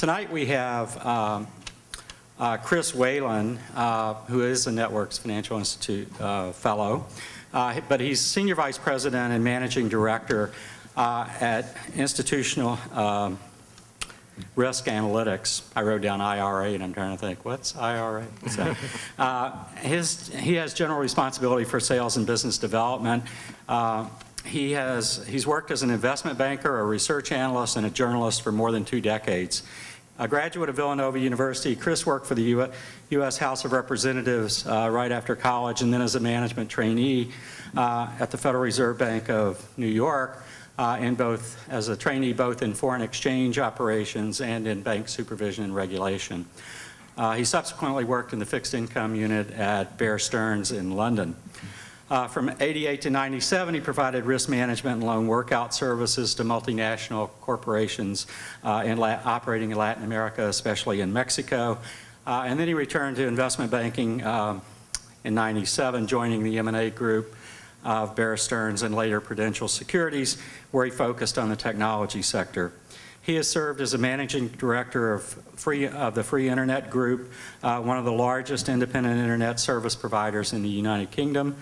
Tonight we have Chris Whalen, who is a Networks Financial Institute fellow, but he's Senior Vice President and Managing Director at Institutional Risk Analytics. I wrote down IRA and I'm trying to think, what's IRA? So, he has general responsibility for sales and business development. He's worked as an investment banker, a research analyst, and a journalist for more than 2 decades. A graduate of Villanova University, Chris worked for the U.S. House of Representatives right after college, and then as a management trainee at the Federal Reserve Bank of New York, as a trainee both in foreign exchange operations and in bank supervision and regulation. He subsequently worked in the fixed income unit at Bear Stearns in London. From '88 to '97, he provided risk management and loan workout services to multinational corporations operating in Latin America, especially in Mexico. And then he returned to investment banking in '97, joining the M&A group of Bear Stearns and later Prudential Securities, where he focused on the technology sector. He has served as a managing director of the Free Internet Group, one of the largest independent internet service providers in the United Kingdom.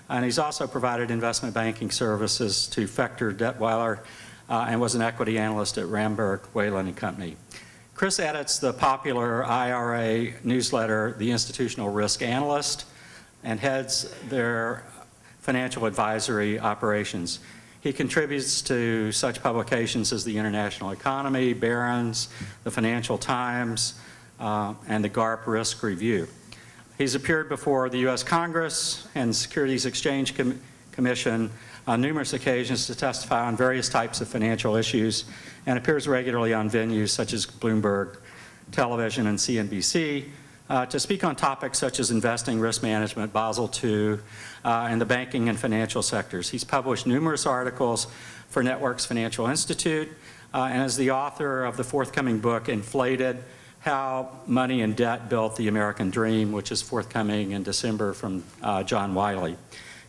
And he's also provided investment banking services to Fector Detweiler and was an equity analyst at Ramberg, Whalen & Company. Chris edits the popular IRA newsletter, The Institutional Risk Analyst, and heads their financial advisory operations. He contributes to such publications as the International Economy, Barron's, the Financial Times, and the GARP Risk Review. He's appeared before the U.S. Congress and Securities Exchange Commission on numerous occasions to testify on various types of financial issues and appears regularly on venues such as Bloomberg Television and CNBC to speak on topics such as investing, risk management, Basel II, and the banking and financial sectors. He's published numerous articles for Networks Financial Institute and is the author of the forthcoming book, Inflated: How Money and Debt Built the American Dream, which is forthcoming in December from John Wiley.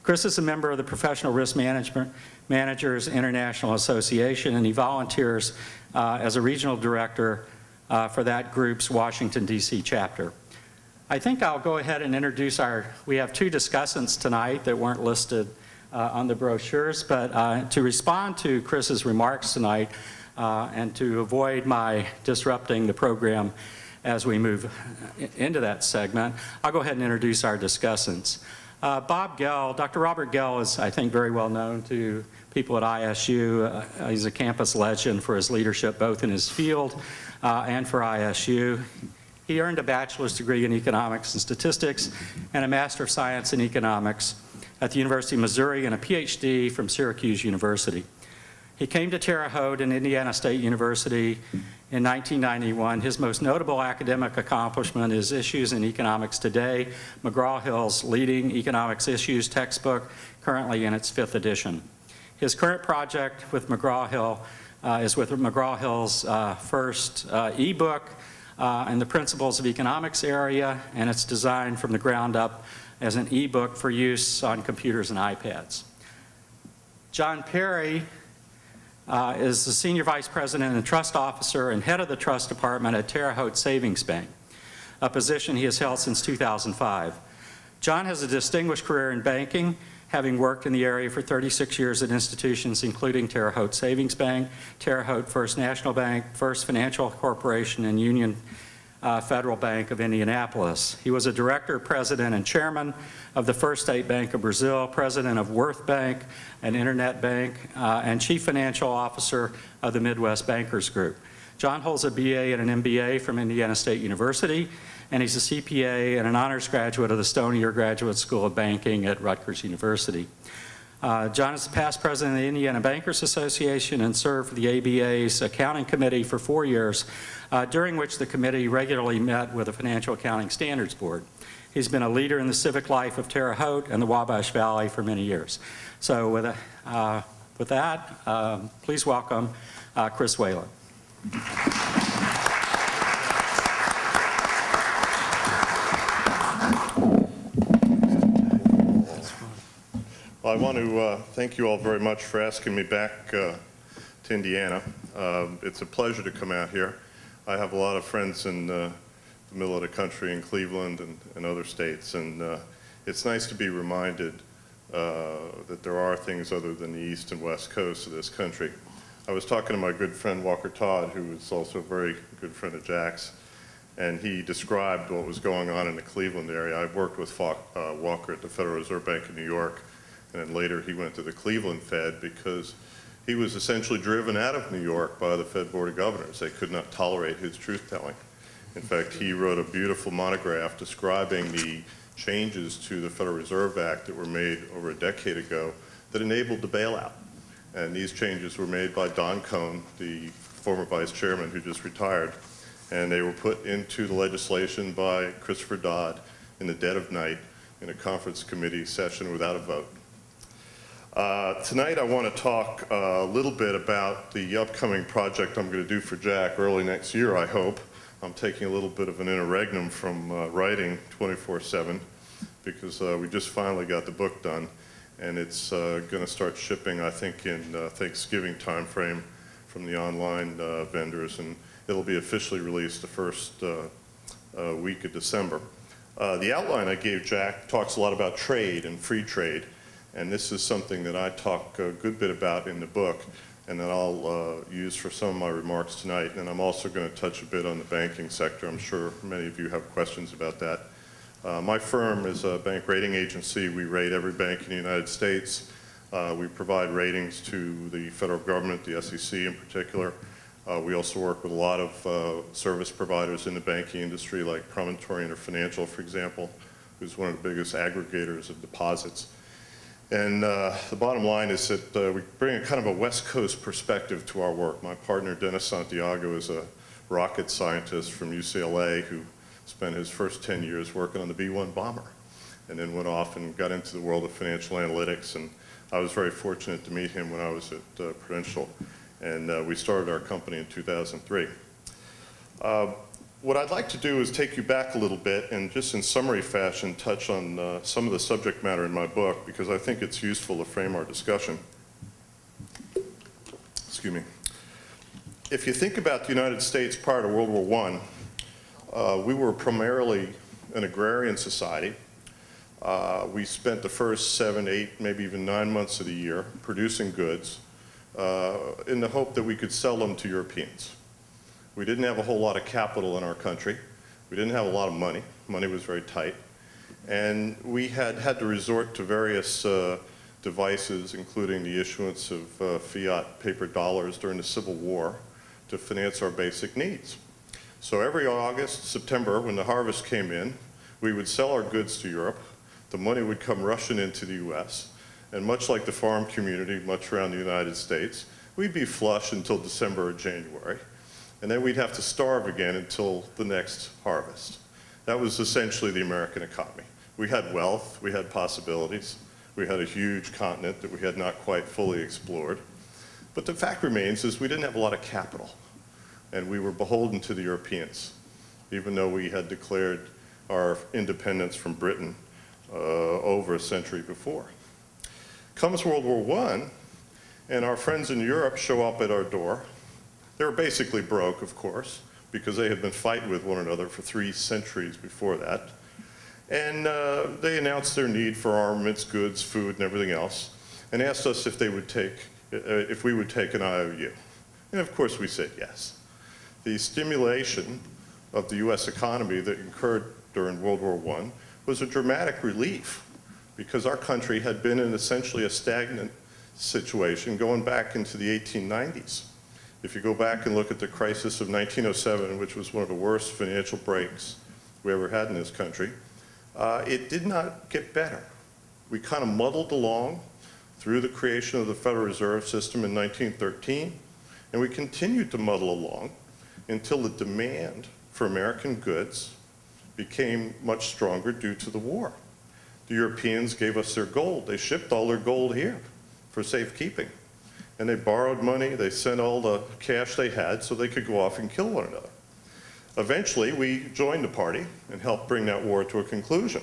Chris is a member of the Professional Risk Managers International Association, and he volunteers as a regional director for that group's Washington, D.C. chapter. I think I'll go ahead and introduce we have 2 discussants tonight that weren't listed on the brochures, but to respond to Chris's remarks tonight, and to avoid my disrupting the program as we move into that segment, I'll go ahead and introduce our discussants. Bob Gell, Dr. Robert Gell is, I think, very well known to people at ISU. He's a campus legend for his leadership both in his field and for ISU. He earned a bachelor's degree in economics and statistics and a Master of Science in economics at the University of Missouri and a PhD from Syracuse University. He came to Terre Haute and Indiana State University in 1991. His most notable academic accomplishment is Issues in Economics Today, McGraw-Hill's leading economics issues textbook, currently in its 5th edition. His current project with McGraw-Hill is with McGraw-Hill's first ebook in the Principles of Economics area, and it's designed from the ground up as an ebook for use on computers and iPads. John Perry is the Senior Vice President and Trust Officer and Head of the Trust Department at Terre Haute Savings Bank, a position he has held since 2005. John has a distinguished career in banking, having worked in the area for 36 years at institutions including Terre Haute Savings Bank, Terre Haute First National Bank, First Financial Corporation, and Union Federal Bank of Indianapolis. He was a director, president, and chairman of the First State Bank of Brazil, president of Worth Bank, an internet bank, and chief financial officer of the Midwest Bankers Group. John holds a BA and an MBA from Indiana State University, and he's a CPA and an honors graduate of the Stonier Graduate School of Banking at Rutgers University. John is the past president of the Indiana Bankers Association and served for the ABA's accounting committee for 4 years, during which the committee regularly met with the Financial Accounting Standards Board. He's been a leader in the civic life of Terre Haute and the Wabash Valley for many years. So with that, please welcome Chris Whalen. Well, I want to thank you all very much for asking me back to Indiana. It's a pleasure to come out here. I have a lot of friends in the middle of the country, in Cleveland and other states, and it's nice to be reminded that there are things other than the East and West Coast of this country. I was talking to my good friend Walker Todd, who is also a very good friend of Jack's, and he described what was going on in the Cleveland area. I worked with Walker at the Federal Reserve Bank of New York, and then later he went to the Cleveland Fed because he was essentially driven out of New York by the Fed Board of Governors. They could not tolerate his truth-telling. In fact, he wrote a beautiful monograph describing the changes to the Federal Reserve Act that were made over a decade ago that enabled the bailout. And these changes were made by Don Cohn, the former vice chairman who just retired, and they were put into the legislation by Christopher Dodd in the dead of night in a conference committee session without a vote. Tonight I want to talk a little bit about the upcoming project I'm going to do for Jack early next year, I hope. I'm taking a little bit of an interregnum from writing 24/7 because we just finally got the book done, and it's going to start shipping, I think, in Thanksgiving timeframe from the online vendors, and it'll be officially released the first week of December. The outline I gave Jack talks a lot about trade and free trade, and this is something that I talk a good bit about in the book and that I'll use for some of my remarks tonight. And I'm also going to touch a bit on the banking sector. I'm sure many of you have questions about that. My firm is a bank rating agency. We rate every bank in the United States. We provide ratings to the federal government, the SEC in particular. We also work with a lot of service providers in the banking industry, like Promontory Interfinancial, for example, who's one of the biggest aggregators of deposits. And the bottom line is that we bring a kind of a West Coast perspective to our work. My partner, Dennis Santiago, is a rocket scientist from UCLA who spent his first 10 years working on the B-1 bomber and then went off and got into the world of financial analytics. And I was very fortunate to meet him when I was at Prudential. And we started our company in 2003. What I'd like to do is take you back a little bit and just in summary fashion touch on some of the subject matter in my book because I think it's useful to frame our discussion. Excuse me. If you think about the United States prior to World War I, we were primarily an agrarian society. We spent the first 7, 8, maybe even 9 months of the year producing goods in the hope that we could sell them to Europeans. We didn't have a whole lot of capital in our country. We didn't have a lot of money. Money was very tight. And we had to resort to various devices, including the issuance of fiat paper dollars during the Civil War to finance our basic needs. So every August, September, when the harvest came in, we would sell our goods to Europe. The money would come rushing into the US. And much like the farm community, much around the United States, we'd be flush until December or January. And then we'd have to starve again until the next harvest. That was essentially the American economy. We had wealth, we had possibilities, we had a huge continent that we had not quite fully explored. But the fact remains is we didn't have a lot of capital, and we were beholden to the Europeans, even though we had declared our independence from Britain over a century before. Comes World War I, and our friends in Europe show up at our door. They were basically broke, of course, because they had been fighting with one another for 3 centuries before that. And they announced their need for armaments, goods, food, and everything else, and asked us if we would take an IOU. And of course we said yes. The stimulation of the US economy that occurred during World War I was a dramatic relief because our country had been in essentially a stagnant situation going back into the 1890s. If you go back and look at the crisis of 1907, which was one of the worst financial breaks we ever had in this country, it did not get better. We kind of muddled along through the creation of the Federal Reserve System in 1913, and we continued to muddle along until the demand for American goods became much stronger due to the war. The Europeans gave us their gold. They shipped all their gold here for safekeeping. And they borrowed money, they sent all the cash they had so they could go off and kill one another. Eventually, we joined the party and helped bring that war to a conclusion.